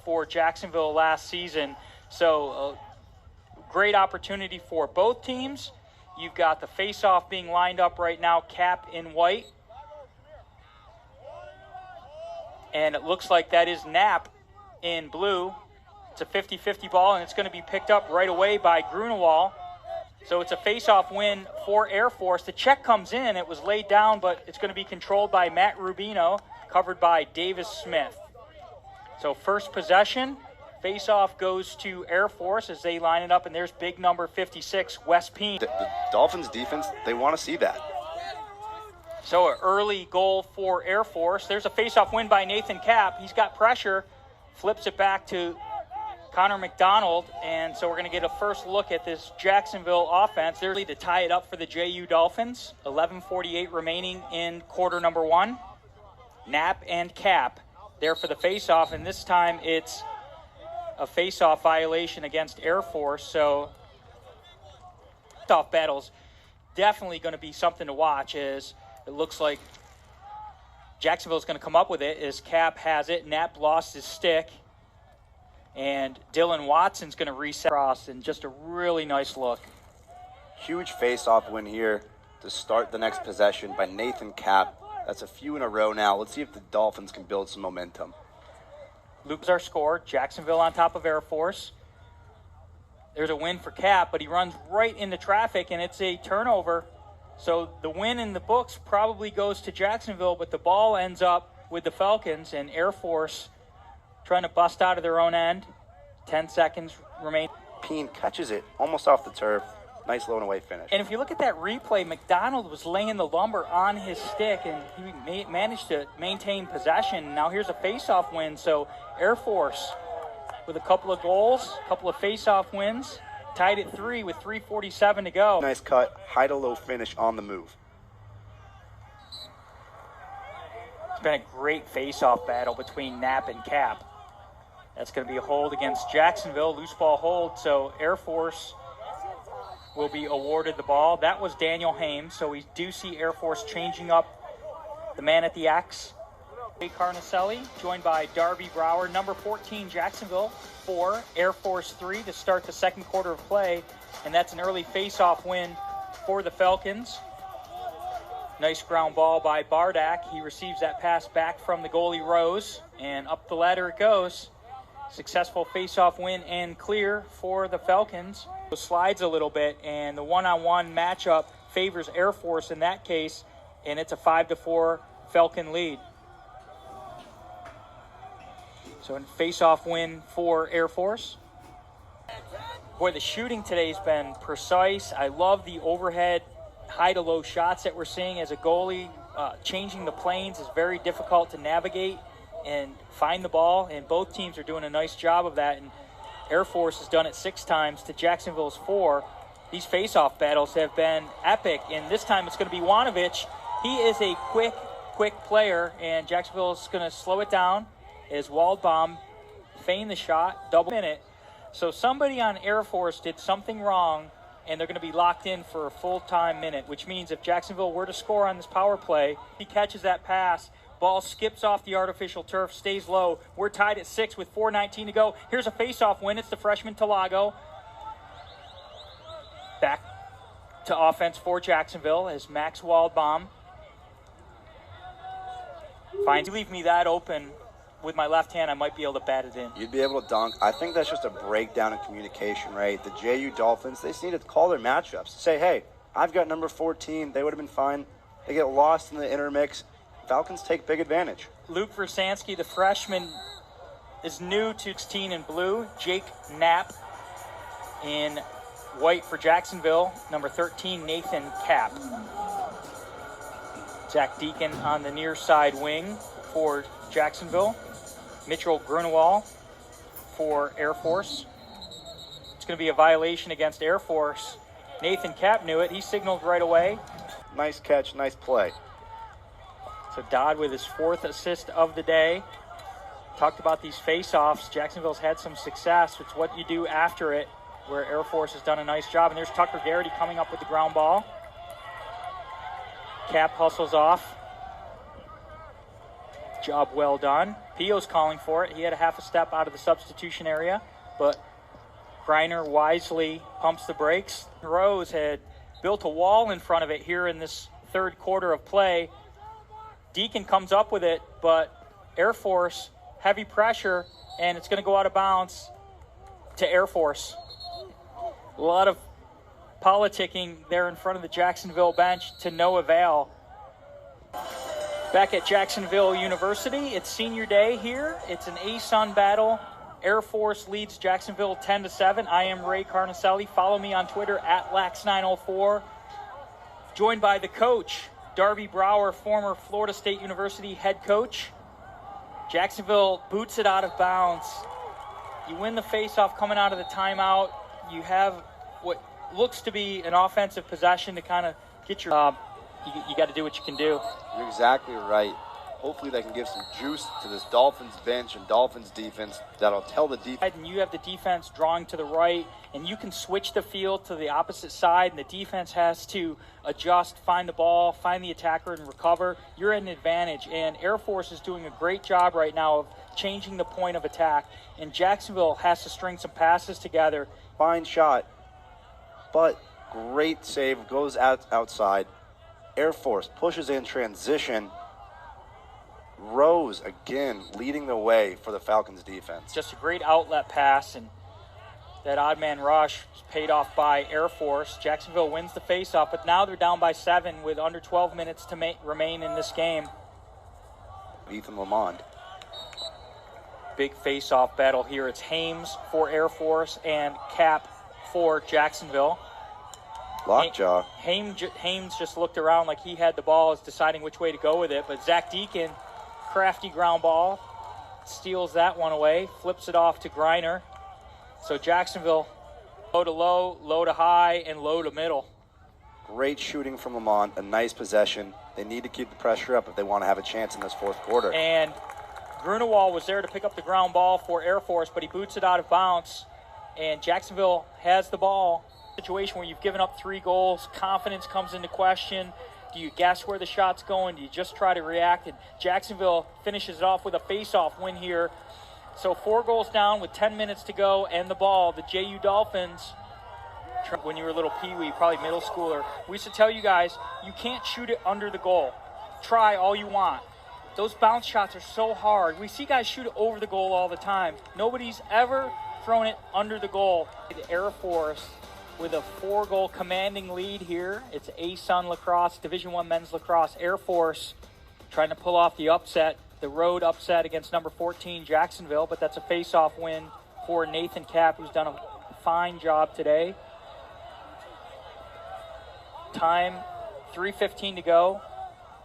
for Jacksonville last season. So great opportunity for both teams. You've got the face-off being lined up right now, Kapp in white. And it looks like that is Knapp in blue. It's a 50-50 ball, and it's going to be picked up right away by Grunewald. So it's a face-off win for Air Force. The check comes in. It was laid down, but it's going to be controlled by Matt Rubino, covered by Davis Smith. So first possession, face-off goes to Air Force as they line it up, and there's big number 56, Wes Peen. The Dolphins defense, they want to see that. So an early goal for Air Force. There's a face-off win by Nathan Kapp. He's got pressure, flips it back to Connor McDonald, and so we're going to get a first look at this Jacksonville offense. They're to tie it up for the JU Dolphins. 11:48 remaining in quarter number one. Knapp and Kapp there for the face-off, and this time it's a face-off violation against Air Force. So face-off battles definitely going to be something to watch, as it looks like Jacksonville's going to come up with it as Kapp has it. Knapp lost his stick. And Dylan Watson's going to reset across, and just a really nice look. Huge face-off win here to start the next possession by Nathan Kapp. That's a few in a row now. Let's see if the Dolphins can build some momentum. Luke's our score. Jacksonville on top of Air Force. There's a win for Kapp, but he runs right into traffic, and it's a turnover. So the win in the books probably goes to Jacksonville, but the ball ends up with the Falcons, and Air Force trying to bust out of their own end. 10 seconds remain. Peen catches it almost off the turf. Nice low and away finish. And if you look at that replay, McDonald was laying the lumber on his stick, and he managed to maintain possession. Now here's a face-off win. So Air Force with a couple of goals, a couple of face-off wins, tied at 3 with 3:47 to go. Nice cut, high to low finish on the move. It's been a great face-off battle between Knapp and Kapp. That's going to be a hold against Jacksonville, loose ball hold. So Air Force will be awarded the ball. That was Daniel Haines. So we do see Air Force changing up the man at the X. Carnicelli, joined by Darby Brower. Number 14, Jacksonville, 4. Air Force 3 to start the second quarter of play. And that's an early face-off win for the Falcons. Nice ground ball by Bardak. He receives that pass back from the goalie Rose. And up the ladder it goes. Successful face-off win and clear for the Falcons. It slides a little bit, and the one-on-one matchup favors Air Force in that case, and it's a 5-4 Falcon lead. So a face-off win for Air Force. Boy, the shooting today has been precise. I love the overhead high-to-low shots that we're seeing as a goalie. Changing the planes is very difficult to navigate and find the ball, and both teams are doing a nice job of that. And Air Force has done it 6 times to Jacksonville's 4. These face-off battles have been epic, and this time it's going to be Wanovich. He is a quick player, and Jacksonville is going to slow it down as Waldbaum feigned the shot, double minute. So somebody on Air Force did something wrong, and they're going to be locked in for a full-time minute, which means if Jacksonville were to score on this power play, he catches that pass, ball skips off the artificial turf, stays low. We're tied at 6 with 4:19 to go. Here's a face-off win. It's the freshman Talago. Back to offense for Jacksonville as Max Waldbaum finds. Leave me that open with my left hand, I might be able to bat it in. You'd be able to dunk. I think that's just a breakdown in communication, right? The JU Dolphins, they just need to call their matchups. Say, hey, I've got number 14. They would have been fine. They get lost in the intermix. Falcons take big advantage. Luke Versansky, the freshman, is new to 16 in blue. Jake Knapp in white for Jacksonville. Number 13, Nathan Kapp. Zach Deacon on the near side wing for Jacksonville. Mitchell Grunewald for Air Force. It's going to be a violation against Air Force. Nathan Kapp knew it. He signaled right away. Nice catch, nice play. So Dodd with his 4th assist of the day. Talked about these face-offs. Jacksonville's had some success. It's what you do after it, where Air Force has done a nice job. And there's Tucker Garrity coming up with the ground ball. Kapp hustles off. Job well done. Pio's calling for it. He had a half a step out of the substitution area, but Greiner wisely pumps the brakes. Rose had built a wall in front of it here in this third quarter of play. Deacon comes up with it, but Air Force, heavy pressure, and it's going to go out of bounds to Air Force. A lot of politicking there in front of the Jacksonville bench to no avail. Back at Jacksonville University, it's senior day here. It's an ASUN battle. Air Force leads Jacksonville 10-7. I am Ray Carnicelli. Follow me on Twitter at Lax904. Joined by the coach, Darby Brower, former Florida State University head coach. Jacksonville boots it out of bounds. You win the faceoff coming out of the timeout. You have what looks to be an offensive possession to kind of get your you got to do what you can do. You're exactly right. Hopefully they can give some juice to this Dolphins bench and Dolphins defense that'll tell the defense. And you have the defense drawing to the right, and you can switch the field to the opposite side, and the defense has to adjust, find the ball, find the attacker, and recover. You're at an advantage, and Air Force is doing a great job right now of changing the point of attack, and Jacksonville has to string some passes together. Fine shot, but great save, goes outside. Air Force pushes in transition. Rose, again, leading the way for the Falcons defense. Just a great outlet pass, and that odd man rush was paid off by Air Force. Jacksonville wins the faceoff, but now they're down by 7 with under 12 minutes to remain in this game. Ethan Lamond. Big faceoff battle here. It's Haines for Air Force and Kapp for Jacksonville. Lockjaw. Haines just looked around like he had the ball, is deciding which way to go with it, but Zach Deacon, crafty ground ball, steals that one away, flips it off to Greiner. So Jacksonville, low to low, low to high, and low to middle. Great shooting from Lamont, a nice possession. They need to keep the pressure up if they want to have a chance in this fourth quarter. And Grunewald was there to pick up the ground ball for Air Force, but he boots it out of bounds. And Jacksonville has the ball. Situation where you've given up 3 goals, confidence comes into question. Do you guess where the shot's going? Do you just try to react? And Jacksonville finishes it off with a face-off win here. So 4 goals down with 10 minutes to go and the ball. The JU Dolphins, when you were a little peewee, probably middle schooler, we used to tell you guys, you can't shoot it under the goal. Try all you want. Those bounce shots are so hard. We see guys shoot it over the goal all the time. Nobody's ever thrown it under the goal. The Air Force with a 4-goal commanding lead here. It's ASUN Lacrosse, Division I men's lacrosse. Air Force trying to pull off the upset, the road upset against number 14 Jacksonville, but that's a face-off win for Nathan Kapp, who's done a fine job today. Time, 3:15 to go.